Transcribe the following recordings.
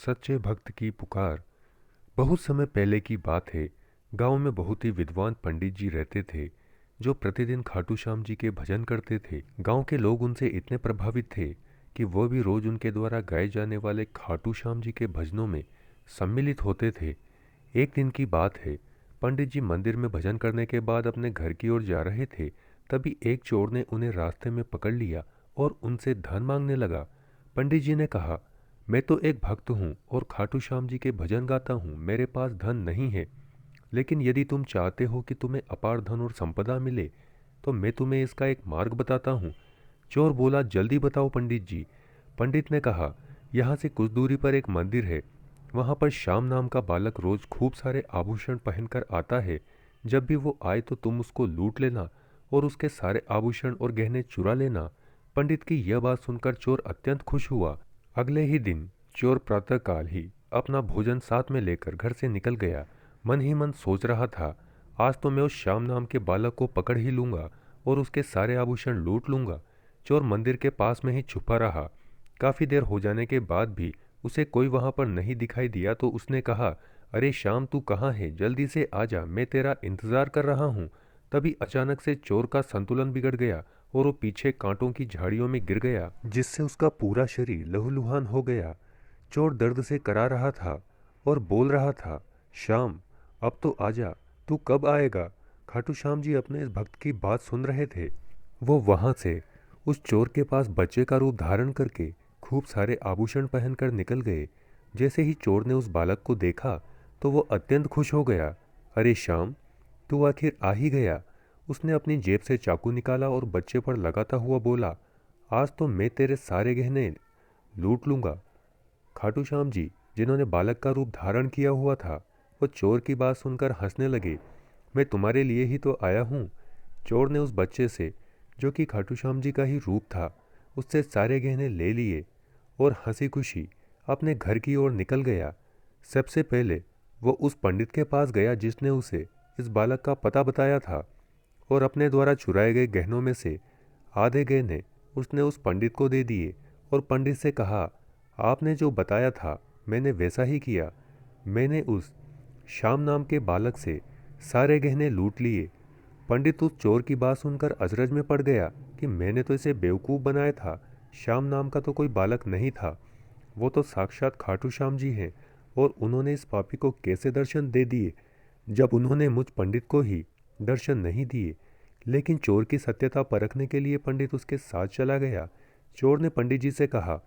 सच्चे भक्त की पुकार। बहुत समय पहले की बात है। गांव में बहुत ही विद्वान पंडित जी रहते थे जो प्रतिदिन खाटू श्याम जी के भजन करते थे। गांव के लोग उनसे इतने प्रभावित थे कि वो भी रोज उनके द्वारा गाए जाने वाले खाटू श्याम जी के भजनों में सम्मिलित होते थे। एक दिन की बात है। पंडित जी मंदिर में भजन करने के बाद अपने घर की ओर जा रहे थे। तभी एक चोर ने उन्हें रास्ते में पकड़ लिया और उनसे धन मांगने लगा। पंडित जी ने कहा, मैं तो एक भक्त हूँ और खाटू श्याम जी के भजन गाता हूँ, मेरे पास धन नहीं है। लेकिन यदि तुम चाहते हो कि तुम्हें अपार धन और संपदा मिले तो मैं तुम्हें इसका एक मार्ग बताता हूँ। चोर बोला, जल्दी बताओ पंडित जी। पंडित ने कहा, यहाँ से कुछ दूरी पर एक मंदिर है। वहाँ पर श्याम नाम का बालक रोज खूब सारे आभूषण पहनकर आता है। जब भी वो आए तो तुम उसको लूट लेना और उसके सारे आभूषण और गहने चुरा लेना। पंडित की यह बात सुनकर चोर अत्यंत खुश हुआ। अगले ही दिन चोर प्रातःकाल ही अपना भोजन साथ में लेकर घर से निकल गया। मन ही मन सोच रहा था, आज तो मैं उस श्याम नाम के बालक को पकड़ ही लूंगा और उसके सारे आभूषण लूट लूंगा। चोर मंदिर के पास में ही छुपा रहा। काफी देर हो जाने के बाद भी उसे कोई वहां पर नहीं दिखाई दिया तो उसने कहा, अरे श्याम, तू कहाँ है? जल्दी से आजा, मैं तेरा इंतजार कर रहा हूँ। तभी अचानक से चोर का संतुलन बिगड़ गया और वो पीछे कांटों की झाड़ियों में गिर गया, जिससे उसका पूरा शरीर लहूलुहान हो गया। चोर दर्द से करा रहा था और बोल रहा था, श्याम, अब तो आजा, तू कब आएगा? खाटू श्याम जी अपने इस भक्त की बात सुन रहे थे। वो वहां से उस चोर के पास बच्चे का रूप धारण करके खूब सारे आभूषण पहनकर निकल गए। जैसे ही चोर ने उस बालक को देखा तो वो अत्यंत खुश हो गया। अरे श्याम, तू आखिर आ ही गया। उसने अपनी जेब से चाकू निकाला और बच्चे पर लगाता हुआ बोला, आज तो मैं तेरे सारे गहने लूट लूंगा। खाटू श्याम जी, जिन्होंने बालक का रूप धारण किया हुआ था, वो चोर की बात सुनकर हंसने लगे। मैं तुम्हारे लिए ही तो आया हूँ। चोर ने उस बच्चे से, जो कि खाटू श्याम जी का ही रूप था, उससे सारे गहने ले लिए और हंसी खुशी अपने घर की ओर निकल गया। सबसे पहले वो उस पंडित के पास गया जिसने उसे इस बालक का पता बताया था और अपने द्वारा चुराए गए गहनों में से आधे गहने उसने उस पंडित को दे दिए और पंडित से कहा, आपने जो बताया था मैंने वैसा ही किया। मैंने उस श्याम नाम के बालक से सारे गहने लूट लिए। पंडित उस चोर की बात सुनकर अचरज में पड़ गया कि मैंने तो इसे बेवकूफ़ बनाया था। श्याम नाम का तो कोई बालक नहीं था, वो तो साक्षात खाटू श्याम जी हैं और उन्होंने इस पापी को कैसे दर्शन दे दिए जब उन्होंने मुझ पंडित को ही दर्शन नहीं दिए। लेकिन चोर की सत्यता परखने के लिए पंडित उसके साथ चला गया। चोर ने पंडित जी से कहा,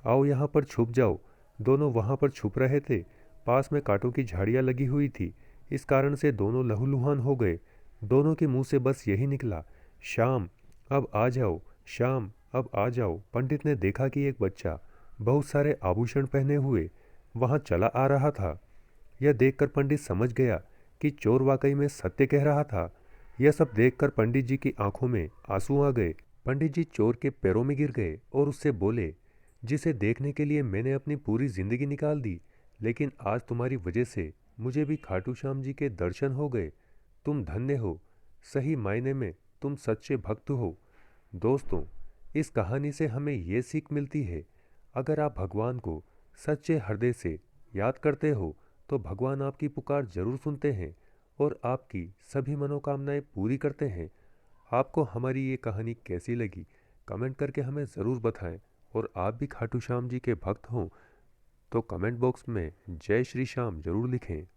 आओ यहाँ पर छुप जाओ। दोनों वहाँ पर छुप रहे थे। पास में कांटों की झाड़ियाँ लगी हुई थी, इस कारण से दोनों लहूलुहान हो गए। दोनों के मुंह से बस यही निकला, श्याम, अब आ जाओ, श्याम, अब आ जाओ। पंडित ने देखा कि एक बच्चा बहुत सारे आभूषण पहने हुए वहाँ चला आ रहा था। यह देखकर पंडित समझ गया कि चोर वाकई में सत्य कह रहा था। यह सब देखकर पंडित जी की आंखों में आंसू आ गए। पंडित जी चोर के पैरों में गिर गए और उससे बोले, जिसे देखने के लिए मैंने अपनी पूरी जिंदगी निकाल दी, लेकिन आज तुम्हारी वजह से मुझे भी खाटू श्याम जी के दर्शन हो गए। तुम धन्य हो, सही मायने में तुम सच्चे भक्त हो। दोस्तों, इस कहानी से हमें ये सीख मिलती है, अगर आप भगवान को सच्चे हृदय से याद करते हो तो भगवान आपकी पुकार जरूर सुनते हैं और आपकी सभी मनोकामनाएं पूरी करते हैं। आपको हमारी ये कहानी कैसी लगी कमेंट करके हमें ज़रूर बताएं। और आप भी खाटू श्याम जी के भक्त हों तो कमेंट बॉक्स में जय श्री श्याम जरूर लिखें।